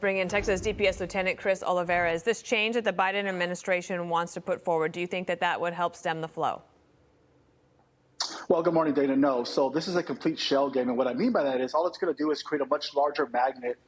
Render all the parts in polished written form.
bring in Texas DPS Lieutenant Chris Olivares. This change that the Biden administration wants to put forward, do you think that that would help stem the flow? Well, good morning, Dana. No. So this is a complete shell game. And what I mean by that is all it's going to do is create a much larger magnet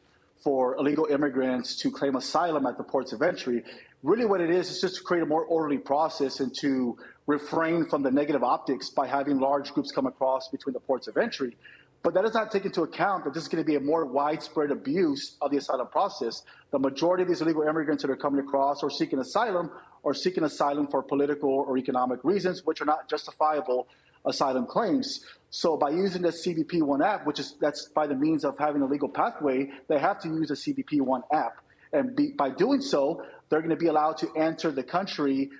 for illegal immigrants to claim asylum at the ports of entry. Really what it is just to create a more orderly process and to refrain from the negative optics by having large groups come across between the ports of entry. But that does not take into account that this is going to be a more widespread abuse of the asylum process. The majority of these illegal immigrants that are coming across or seeking asylum for political or economic reasons, which are not justifiable asylum claims. So by using the CBP-1 app, that's by the means of having a legal pathway, they have to use the CBP-1 app. And by doing so, they're going to be allowed to enter the country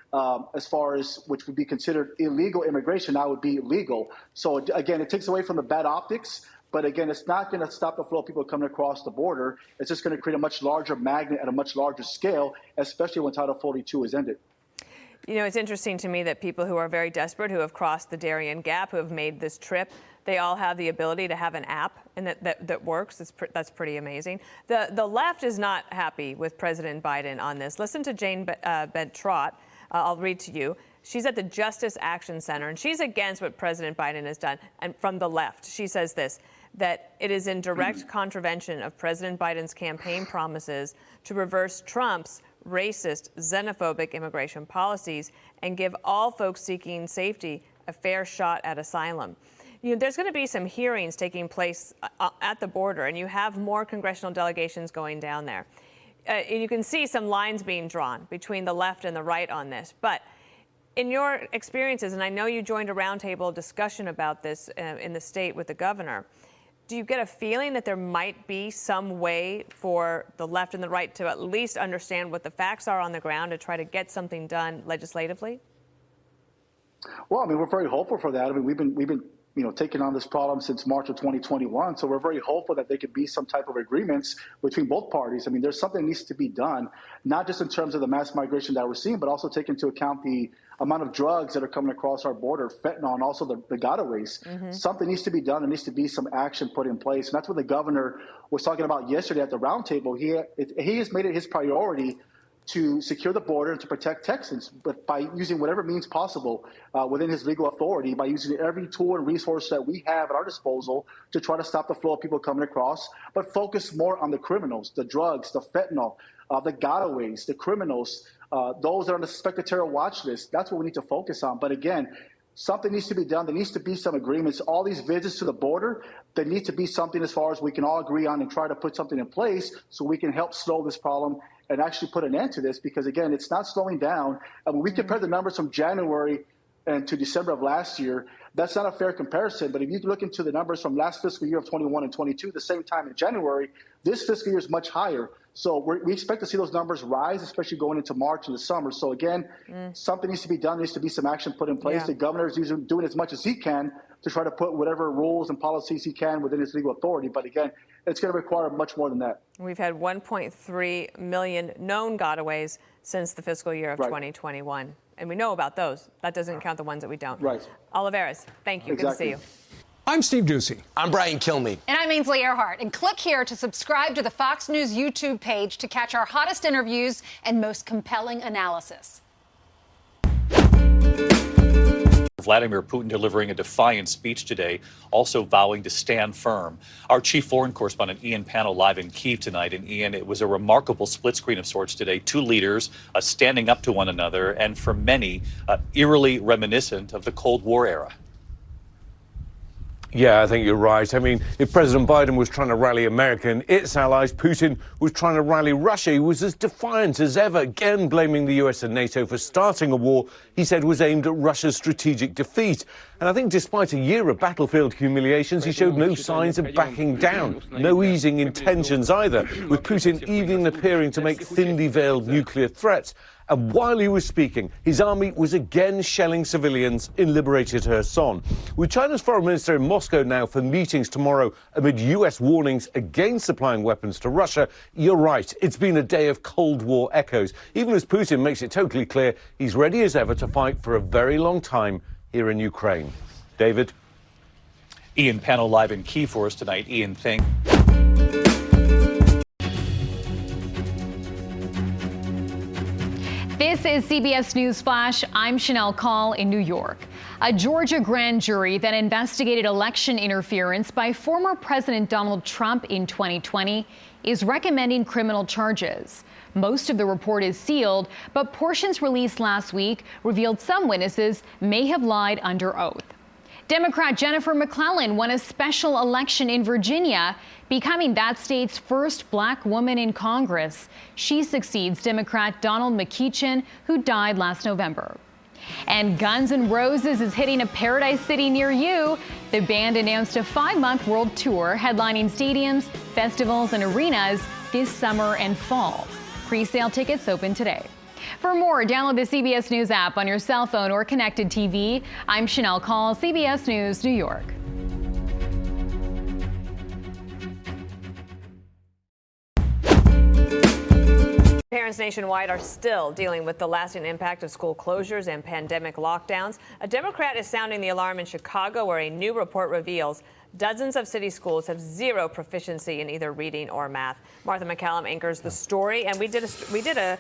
as far as which would be considered illegal immigration, now would be legal. So again, it takes away from the bad optics, but again, it's not going to stop the flow of people coming across the border. It's just going to create a much larger magnet at a much larger scale, especially when Title 42 is ended. You know, it's interesting to me that people who are very desperate, who have crossed the Darien Gap, who have made this trip, they all have the ability to have an app and that works. That's pretty amazing. The left is not happy with President Biden on this. Listen to Jane Bentrott. I'll read to you. She's at the Justice Action Center, and she's against what President Biden has done. And from the left, she says this, that it is in direct contravention of President Biden's campaign promises to reverse Trump's racist, xenophobic immigration policies and give all folks seeking safety a fair shot at asylum. You know, there's going to be some hearings taking place at the border, and you have more congressional delegations going down there. You can see some lines being drawn between the left and the right on this. But in your experiences, and I know you joined a roundtable discussion about this in the state with the governor, do you get a feeling that there might be some way for the left and the right to at least understand what the facts are on the ground to try to get something done legislatively? Well, I mean, we're very hopeful for that. I mean, we've been taking on this problem since March of 2021. So we're very hopeful that there could be some type of agreements between both parties. I mean, there's something that needs to be done, not just in terms of the mass migration that we're seeing, but also take into account the amount of drugs that are coming across our border, fentanyl, and also the gotaways. Mm-hmm. Something needs to be done. There needs to be some action put in place. And that's what the governor was talking about yesterday at the roundtable. He has made it his priority to secure the border and to protect Texans, but by using whatever means possible within his legal authority, by using every tool and resource that we have at our disposal to try to stop the flow of people coming across, but focus more on the criminals, the drugs, the fentanyl, the gotaways, the criminals, those that are on the suspected terror watch list. That's what we need to focus on. But again, something needs to be done. There needs to be some agreements. All these visits to the border, there needs to be something as far as we can all agree on and try to put something in place so we can help slow this problem and actually put an end to this, because again, it's not slowing down. And when we compare the numbers from January and to December of last year, that's not a fair comparison. But if you look into the numbers from last fiscal year of 21 and 22, the same time in January, this fiscal year is much higher. So we expect to see those numbers rise, especially going into March and the summer. So again, something needs to be done. There needs to be some action put in place. Yeah. The governor is doing as much as he can to try to put whatever rules and policies he can within his legal authority. But again, it's going to require much more than that. We've had 1.3 million known gotaways since the fiscal year of 2021. And we know about those. That doesn't count the ones that we don't. Right. Olivares, thank you. Exactly. Good to see you. I'm Steve Doocy. I'm Brian Kilmeade. And I'm Ainsley Earhart. And click here to subscribe to the Fox News YouTube page to catch our hottest interviews and most compelling analysis. Vladimir Putin delivering a defiant speech today, also vowing to stand firm. Our chief foreign correspondent, Ian Pano, live in Kyiv tonight. And Ian, it was a remarkable split screen of sorts today. Two leaders standing up to one another, and for many, eerily reminiscent of the Cold War era. Yeah, I think you're right. I mean, if President Biden was trying to rally America and its allies, Putin was trying to rally Russia. He was as defiant as ever, again blaming the US and NATO for starting a war he said was aimed at Russia's strategic defeat. And I think despite a year of battlefield humiliations, he showed no signs of backing down, no easing in tensions either, with Putin even appearing to make thinly veiled nuclear threats. And while he was speaking, his army was again shelling civilians in liberated Kherson. With China's foreign minister in Moscow now for meetings tomorrow amid US warnings against supplying weapons to Russia, you're right, it's been a day of Cold War echoes, even as Putin makes it totally clear he's ready as ever to fight for a very long time here in Ukraine. David? Ian Pano live in Kyiv for us tonight. Ian, thank This is CBS News Flash. I'm Chanel Call in New York. A Georgia grand jury that investigated election interference by former President Donald Trump in 2020 is recommending criminal charges. Most of the report is sealed, but portions released last week revealed some witnesses may have lied under oath. Democrat Jennifer McClellan won a special election in Virginia, becoming that state's first black woman in Congress. She succeeds Democrat Donald McEachin, who died last November. And Guns N' Roses is hitting a paradise city near you. The band announced a 5-month world tour headlining stadiums, festivals, and arenas this summer and fall. Pre-sale tickets open today. For more, download the CBS News app on your cell phone or connected TV. I'm Chanel Call, CBS News, New York. Parents nationwide are still dealing with the lasting impact of school closures and pandemic lockdowns. A Democrat is sounding the alarm in Chicago, where a new report reveals dozens of city schools have zero proficiency in either reading or math. Martha McCallum anchors the story, and we did a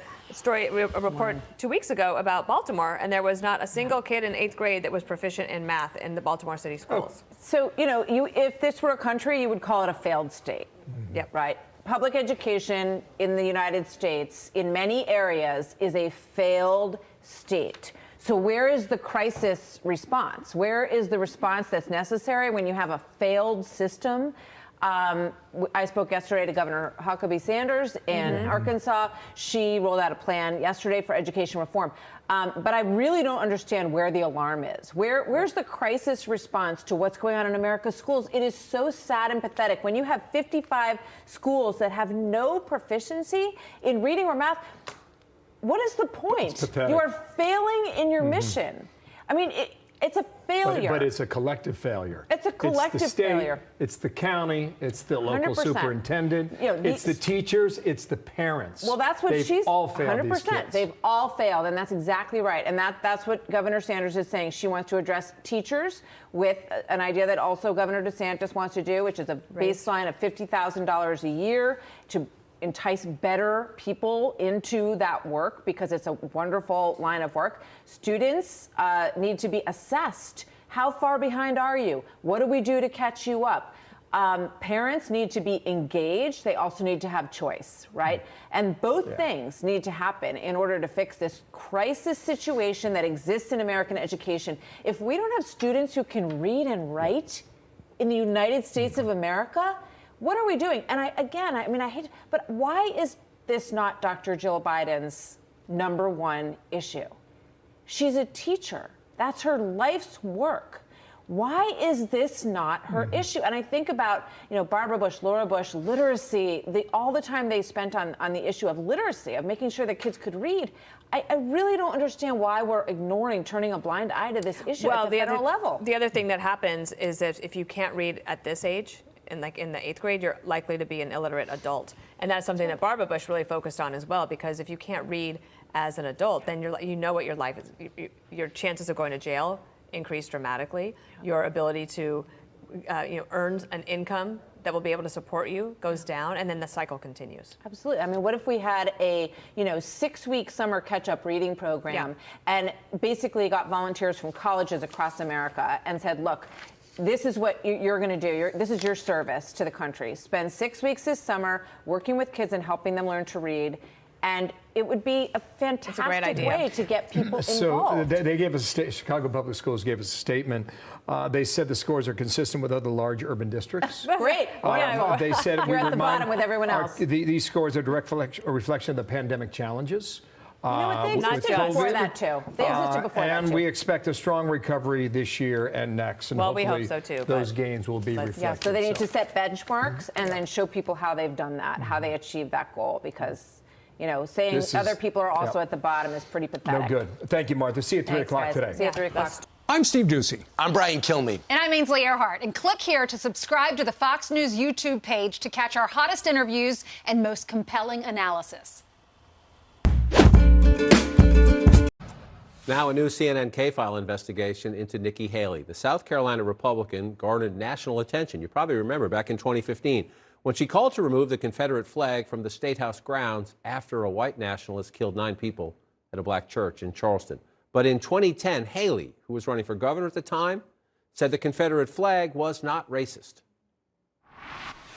report 2 weeks ago about Baltimore, and there was not a single kid in 8th grade that was proficient in math in the Baltimore city schools. So, if this were a country, you would call it a failed state. Yep. Right? Public education in the United States, in many areas, is a failed state. So where is the crisis response? Where is the response that's necessary when you have a failed system? I spoke yesterday to Governor Huckabee Sanders in Arkansas. She rolled out a plan yesterday for education reform. But I really don't understand where the alarm is. Where's the crisis response to what's going on in America's schools? It is so sad and pathetic. When you have 55 schools that have no proficiency in reading or math, what is the point? You are failing in your mission. I mean, it's a failure. But it's a collective failure. It's a collective it's the state, failure. It's the county. It's the local 100%. superintendent. It's the teachers. It's the parents. Well, that's what They've all failed 100%. These kids. They've all failed, and that's exactly right. And that's what Governor Sanders is saying. She wants to address teachers with an idea that also Governor DeSantis wants to do, which is a baseline of $50,000 a year to entice better people into that work, because it's a wonderful line of work. Students need to be assessed. How far behind are you? What do we do to catch you up? Parents need to be engaged. They also need to have choice, right? And both things need to happen in order to fix this crisis situation that exists in American education. If we don't have students who can read and write in the United States of America, what are we doing? And I hate, but why is this not Dr. Jill Biden's #1 issue? She's a teacher. That's her life's work. Why is this not her issue? And I think about, Barbara Bush, Laura Bush, literacy, all the time they spent on the issue of literacy, of making sure that kids could read. I really don't understand why we're turning a blind eye to this issue at the federal level. The other thing that happens is that if you can't read at this age, in the 8th grade, you're likely to be an illiterate adult. And that's something that Barbara Bush really focused on as well, because if you can't read as an adult, then you know what your life is. Your chances of going to jail increase dramatically. Your ability to earn an income that will be able to support you goes down, and then the cycle continues. Absolutely. I mean, what if we had a 6-week summer catch-up reading program and basically got volunteers from colleges across America and said, look, this is what you're going to do. This is your service to the country. Spend 6 weeks this summer working with kids and helping them learn to read. And it would be a fantastic way to get people involved. So they gave us Chicago Public Schools gave us a statement. They said the scores are consistent with other large urban districts. Great. They said you're at the bottom with everyone else. These scores are a direct reflection of the pandemic challenges. They existed before that, too. They existed before that, too. And we expect a strong recovery this year and next. And we hope so, too. Those gains will be reflected. Yeah, so they need to set benchmarks and then show people how they've done that, how they achieved that goal, because, saying other people are also at the bottom is pretty pathetic. No good. Thank you, Martha. See you at 3 o'clock today. See you at 3 o'clock. I'm Steve Ducey. I'm Brian Kilmeade. And I'm Ainsley Earhart. And click here to subscribe to the Fox News YouTube page to catch our hottest interviews and most compelling analysis. Now, a new CNN K-File investigation into Nikki Haley. The South Carolina Republican garnered national attention. You probably remember back in 2015 when she called to remove the Confederate flag from the State House grounds after a white nationalist killed 9 people at a black church in Charleston. But in 2010, Haley, who was running for governor at the time, said the Confederate flag was not racist.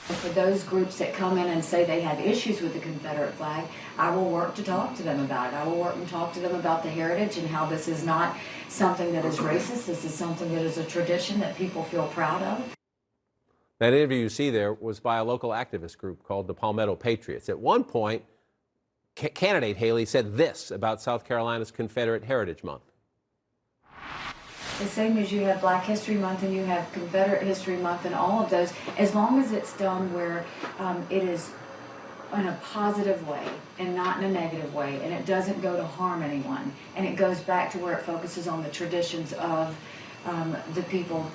For those groups that come in and say they have issues with the Confederate flag, I will work to talk to them about it. I will work and talk to them about the heritage and how this is not something that is racist. This is something that is a tradition that people feel proud of. That interview you see there was by a local activist group called the Palmetto Patriots. At one point, candidate Haley said this about South Carolina's Confederate Heritage Month. The same as you have Black History Month and you have Confederate History Month and all of those, as long as it's done where it is in a positive way and not in a negative way, and it doesn't go to harm anyone, and it goes back to where it focuses on the traditions of the people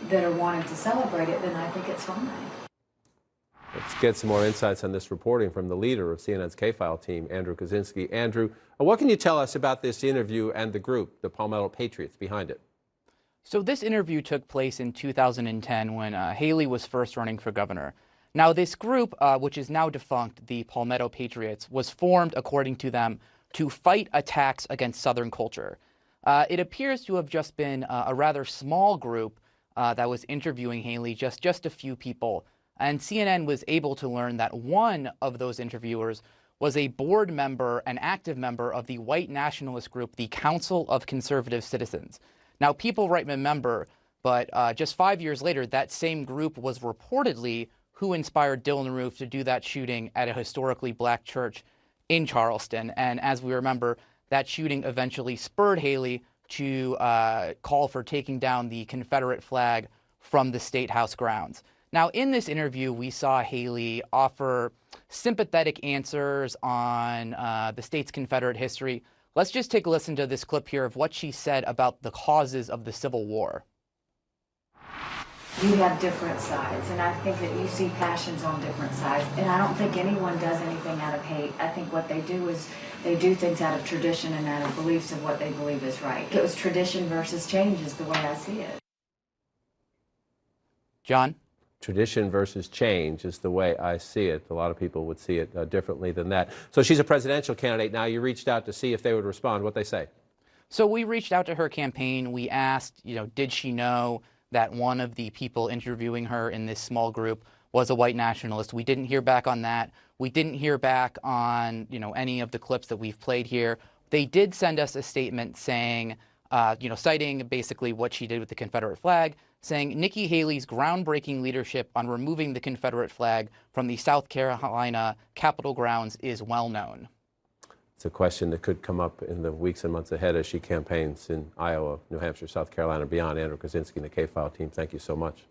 that are wanting to celebrate it, then I think it's fine. Let's get some more insights on this reporting from the leader of CNN's K-File team, Andrew Kaczynski. Andrew, what can you tell us about this interview and the group, the Palmetto Patriots, behind it? So this interview took place in 2010 when Haley was first running for governor. Now this group, which is now defunct, the Palmetto Patriots, was formed, according to them, to fight attacks against Southern culture. It appears to have just been a rather small group that was interviewing Haley, just a few people. And CNN was able to learn that one of those interviewers was a board member, an active member of the white nationalist group, the Council of Conservative Citizens. Now, people might remember, but just 5 years later, that same group was reportedly who inspired Dylan Roof to do that shooting at a historically black church in Charleston. And as we remember, that shooting eventually spurred Haley to call for taking down the Confederate flag from the State House grounds. Now, in this interview, we saw Haley offer sympathetic answers on the state's Confederate history. Let's just take a listen to this clip here of what she said about the causes of the Civil War. You have different sides, and I think that you see passions on different sides, and I don't think anyone does anything out of hate. I think what they do is they do things out of tradition and out of beliefs of what they believe is right. It was tradition versus change is the way I see it. John? Tradition versus change is the way I see it. A lot of people would see it differently than that. So she's a presidential candidate now. You reached out to see if they would respond. What'd they say? So we reached out to her campaign. We asked, did she know that one of the people interviewing her in this small group was a white nationalist? We didn't hear back on that. We didn't hear back on, any of the clips that we've played here. They did send us a statement saying, citing basically what she did with the Confederate flag, saying Nikki Haley's groundbreaking leadership on removing the Confederate flag from the South Carolina Capitol grounds is well known. It's a question that could come up in the weeks and months ahead as she campaigns in Iowa, New Hampshire, South Carolina, and beyond. Andrew Kaczynski and the K-File team, thank you so much.